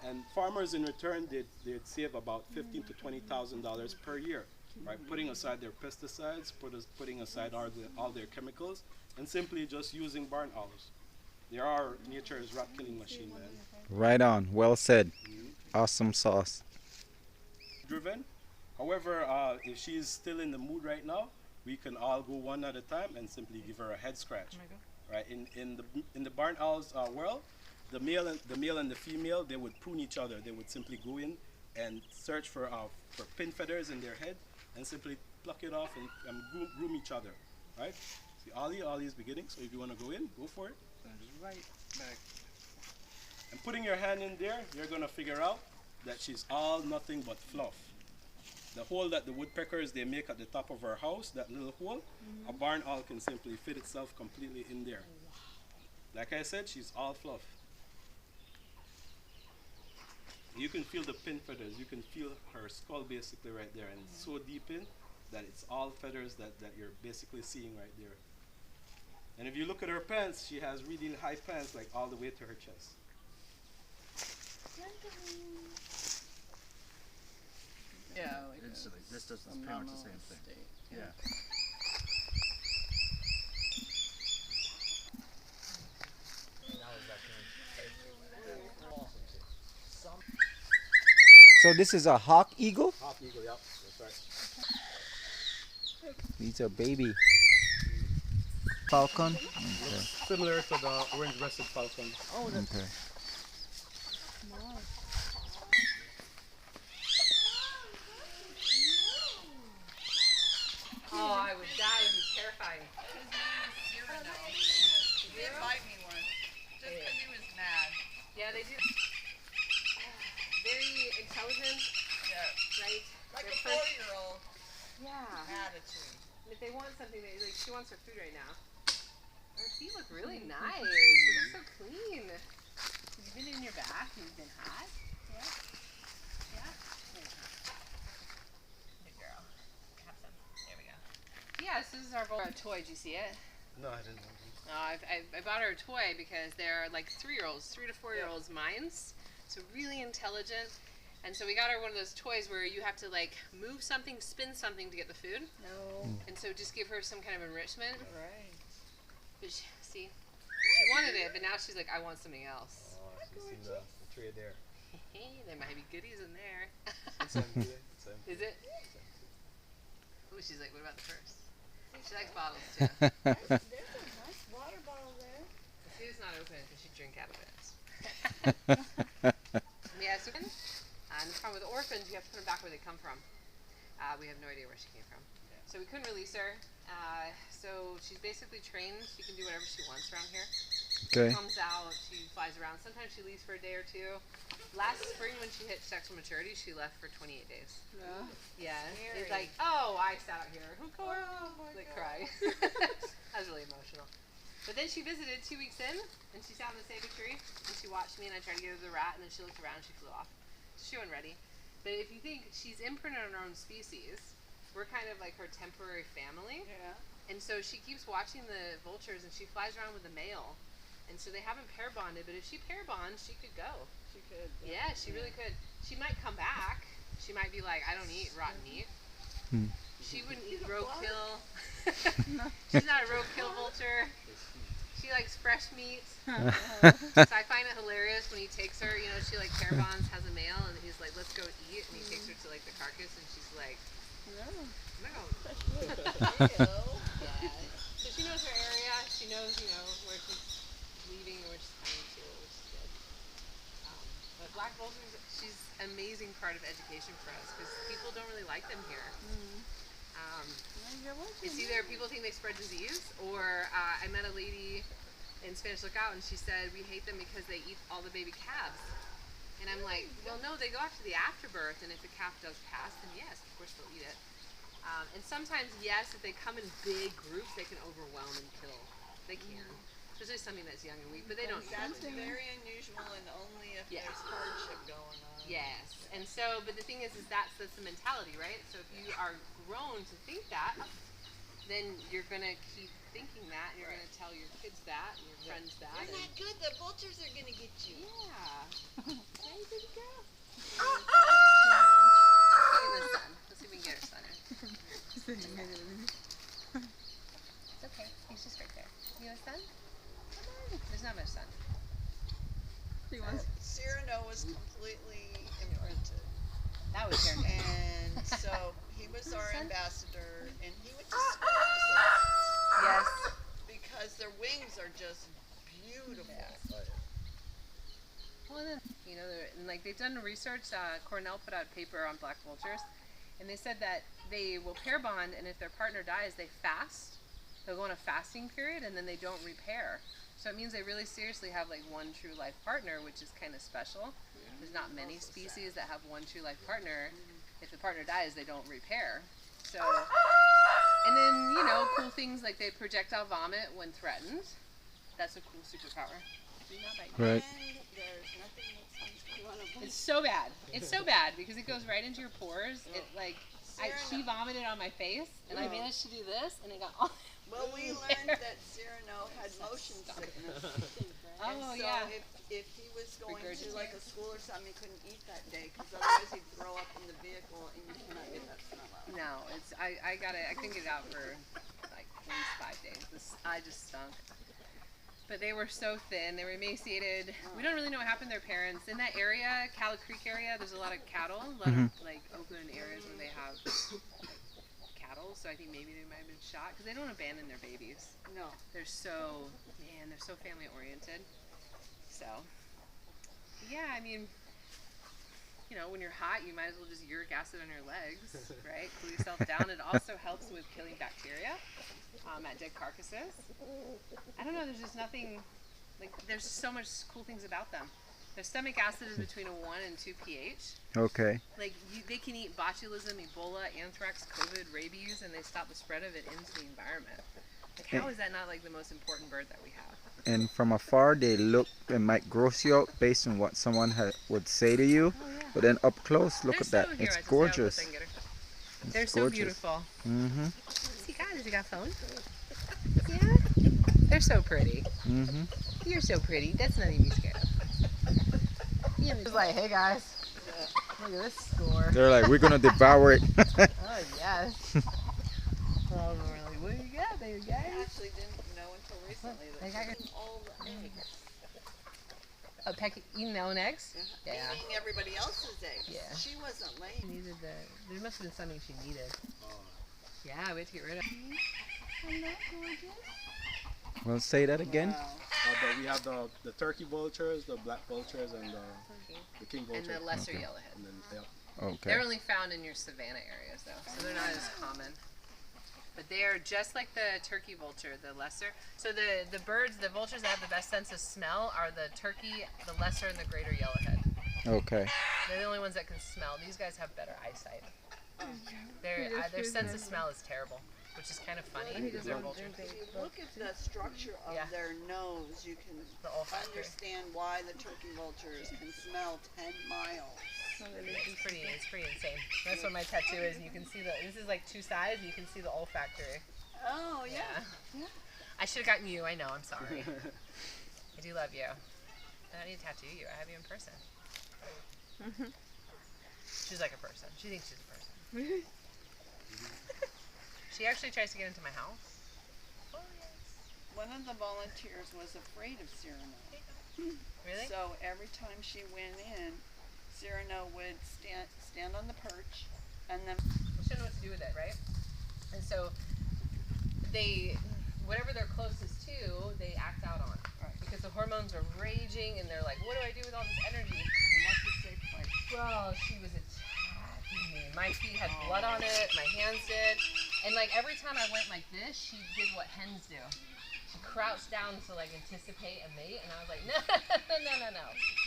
And farmers in return, they'd save about $15,000 to $20,000 per year, right? Putting aside their pesticides, putting aside all their chemicals, and simply just using barn owls. They are nature's rat killing machine, man. Right on. Well said. Awesome sauce. Driven. However, if she's still in the mood right now, we can all go one at a time and simply give her a head scratch. Right? In the barn owl's world, the male and the female, they would prune each other. They would simply go in and search for pin feathers in their head and simply pluck it off and groom each other. Right? See, Ollie's beginning. So if you want to go in, go for it. Just right back. And putting your hand in there, you're gonna figure out that she's all nothing but fluff. The hole that the woodpeckers they make at the top of her house, that little hole, a barn owl can simply fit itself completely in there. Like I said, she's all fluff. You can feel the pin feathers. You can feel her skull basically right there, and it's so deep in that it's all feathers that you're basically seeing right there. And if you look at her pants, she has really high pants, like all the way to her chest. Yeah, like This does pretty much the same thing. state. Yeah. So this is a hawk eagle? Hawk eagle, yep, that's right. These are baby. Falcon? Okay. Similar to the orange-breasted falcon. Oh, that's Okay. Oh, I would die. It would be terrifying. He didn't bite me once, just because he was mad. Yeah, they do. Very intelligent, Yeah, right? like They're a 4-year-old Yeah. attitude. And if they want something, she wants her food right now. Her feet look really nice. They look so clean. You've been in your bath and you've been hot? Yeah? Yeah? Good girl. Have some. There we go. Yes, this is our toy. Did you see it? No, I didn't know. I bought her a toy because they're like 3-year-olds, 3 to 4-year-olds minds. So really intelligent. And so we got her one of those toys where you have to like move something, spin something to get the food. No. And so just give her some kind of enrichment. Right. But see, she wanted it, but now she's like, I want something else. Oh, she's seen the tray there. Hey, there might be goodies in there. It's empty. It's empty. Is it? Oh, she's like, what about the purse? She likes bottles too. There's a nice water bottle there. See, it's not open because she drink out of it. Yeah, so and the problem with orphans, you have to put them back where they come from. We have no idea where she came from. So we couldn't release her. So she's basically trained. She can do whatever she wants around here. Okay. She comes out, she flies around. Sometimes she leaves for a day or two. Last spring when she hit sexual maturity, she left for 28 days. Yeah. It's like, oh, I sat out here. Who called? Like cry. That was really emotional. But then she visited 2 weeks in, and she sat in the sago tree, and she watched me, and I tried to get her the rat, and then she looked around, and she flew off. So she wasn't ready. But if you think she's imprinted on her own species, we're kind of like her temporary family. Yeah. And so she keeps watching the vultures, and she flies around with the male. And so they haven't pair bonded, but if she pair bonds, she could go. She could. Yeah, she really could. She might come back. She might be like, I don't eat rotten meat. Hmm. She wouldn't eat roadkill. She's not a roadkill vulture. She likes fresh meat. So I find it hilarious when he takes her, you know, she like pair bonds, has a male, and he's like, let's go eat. And he takes her to like the carcass, and she's like, no. Yeah. So she knows her area. She knows, you know, where she's leaving and where she's coming to, which is good. But black vultures, she's an amazing part of education for us because people don't really like them here. It's either people think they spread disease, or I met a lady in Spanish Lookout, and she said we hate them because they eat all the baby calves. And I'm like, well, no, they go after the afterbirth, and if the calf does pass, then yes, of course they'll eat it. And sometimes, yes, if they come in big groups, they can overwhelm and kill. They can. Especially something that's young and weak, but they don't That's usually do it. very unusual, and only if Yes. there's hardship going on. Yes. And so, but the thing is that's the mentality, right? So if you are grown to think that, then you're going to keep thinking that, and you're going to tell your kids that, and your friends that. You're not good. The vultures are going to get you. Yeah. Hey, baby girl. Let's see the sun. Let's see if we can get her sun in. It's okay. He's just right there. You have sun? There's not much sun. Cyrano was completely imprinted. That was her name. And so he was our ambassador, and he would just Yes. because their wings are just beautiful. Well, and then, you know, and like they've done research. Cornell put out a paper on black vultures, and they said that they will pair bond, and if their partner dies, they fast. They'll go on a fasting period, and then they don't repair. So it means they really seriously have like one true life partner, which is kind of special. There's not many species that have one true life partner. If the partner dies, they don't repair. So, and then, you know, cool things like they projectile vomit when threatened. That's a cool superpower. Do not bite. Right. And there's nothing that's It's so bad. It's so bad because it goes right into your pores. It like, she vomited on my face, and I managed to do this, and it got all. Well, we learned that Cyrano had motion sickness. And Oh so yeah. if he was going to Regurgitate. like a school or something, he couldn't eat that day because otherwise he'd throw up in the vehicle, and you cannot get that smell out. No, it's I couldn't get it out for like at least 5 days. I just stunk. But they were so thin. They were emaciated. We don't really know what happened to their parents. In that area, Calla Creek area, there's a lot of cattle, a lot of like open areas where they have cattle. So I think maybe they might have been shot because they don't abandon their babies. No. They're so family oriented. So yeah, I mean, you know, when you're hot, you might as well just uric acid on your legs, right? Cool yourself down. It also helps with killing bacteria at dead carcasses. I don't know, there's just nothing, like, there's so much cool things about them. Their stomach acid is between a 1 and 2 pH. Okay. Like, they can eat botulism, Ebola, anthrax, COVID, rabies, and they stop the spread of it into the environment. Like, how is that not like the most important bird that we have? And from afar, they look and might gross you out based on what someone would say to you. Oh yeah. But then up close, look They're at that. so, here, It's I just gorgeous. have a get her. They're It's so gorgeous. beautiful. Mm-hmm. What's he got? Has he got a phone? Yeah. They're so pretty. Mm-hmm. You're so pretty. That's nothing to be scared of. Yeah, it's like, hey guys, look at this score. They're like, we're gonna devour it. Oh yes. Oh, we're like, what do you got there, I guys? actually didn't know until recently They that got she ate all the eggs. A peck eating their own eggs? Yeah. Eating everybody else's eggs. Yeah. She wasn't She laying. needed there must have been something she needed. Oh. Yeah, we had to get rid of. Hello, gorgeous. Well, say that again. Wow. We have the turkey vultures, the black vultures, and the king vulture. And the lesser Okay. yellowhead. And then, yeah. Okay. They're only found in your savanna areas though, so they're not as common. But they are just like the turkey vulture, the lesser. So the birds, the vultures that have the best sense of smell are the turkey, the lesser, and the greater yellowhead. Okay. They're the only ones that can smell. These guys have better eyesight. Their sense of smell is terrible, which is kind of funny because they're vultures. If you look at the structure of Yeah. their nose, you can The olfactory. understand why the turkey vultures can smell 10 miles. It's pretty insane. That's what my tattoo is, and you can see this is like two sides, and you can see the olfactory. Oh, yeah. I should have gotten you. I know. I'm sorry. I do love you. I don't need to tattoo you. I have you in person. She's like a person. She thinks she's a person. She actually tries to get into my house. Oh yes. One of the volunteers was afraid of Cyrano. Really? So every time she went in, Cyrano would stand on the perch, and then She doesn't know what to do with it, right? And so whatever they're closest to, they act out on. Right. Because the hormones are raging, and they're like, what do I do with all this energy? and what's the safe place? Well, she was attacking me. My feet had blood on it, my hands did. And like every time I went like this, she did what hens do. She crouched down to like anticipate a mate, and I was like, no.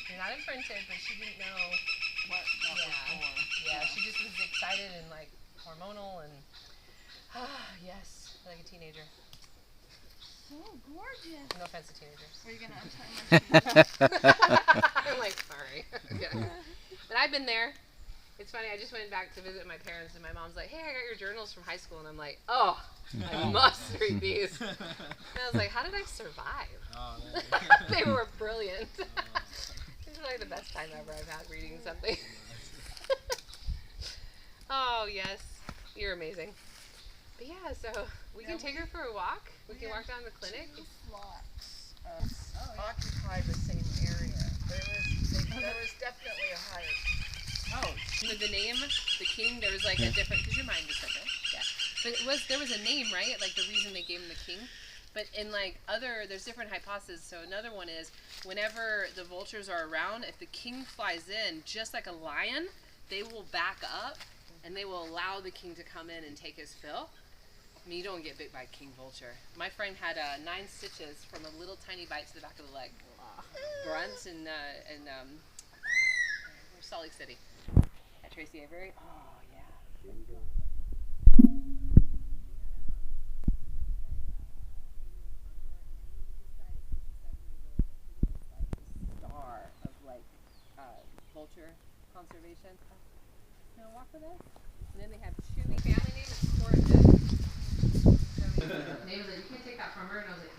You're not imprinted, but she didn't know. What that was for. Yeah, she just was excited and like hormonal and yes, like a teenager. So gorgeous. No offense to teenagers. Are you gonna untie my shoes? I'm like, sorry. Yeah. But I've been there. It's funny, I just went back to visit my parents, and my mom's like, hey, I got your journals from high school. And I'm like, oh, I must read these. And I was like, how did I survive? They were brilliant. This is like the best time ever I've had reading something. Oh, yes. You're amazing. But yeah, so we can take her for a walk. We can walk down the clinic. 2 flocks occupied the same area. There was definitely a higher. Oh, with the name, the king, there was like a different, because your mind just said that, yeah. But there was a name, right? Like the reason they gave him the king. But in like there's different hypotheses. So another one is, whenever the vultures are around, if the king flies in, just like a lion, they will back up and they will allow the king to come in and take his fill. I mean, you don't get bit by a king vulture. My friend had 9 stitches from a little tiny bite to the back of the leg. Brunt in Salt Lake City. At Tracy Avery. Oh, yeah. Star of like vulture conservation. You wanna walk with us? And then they have Chewy. Family name is Fortune. They was like, you can't take that from her, and I was like,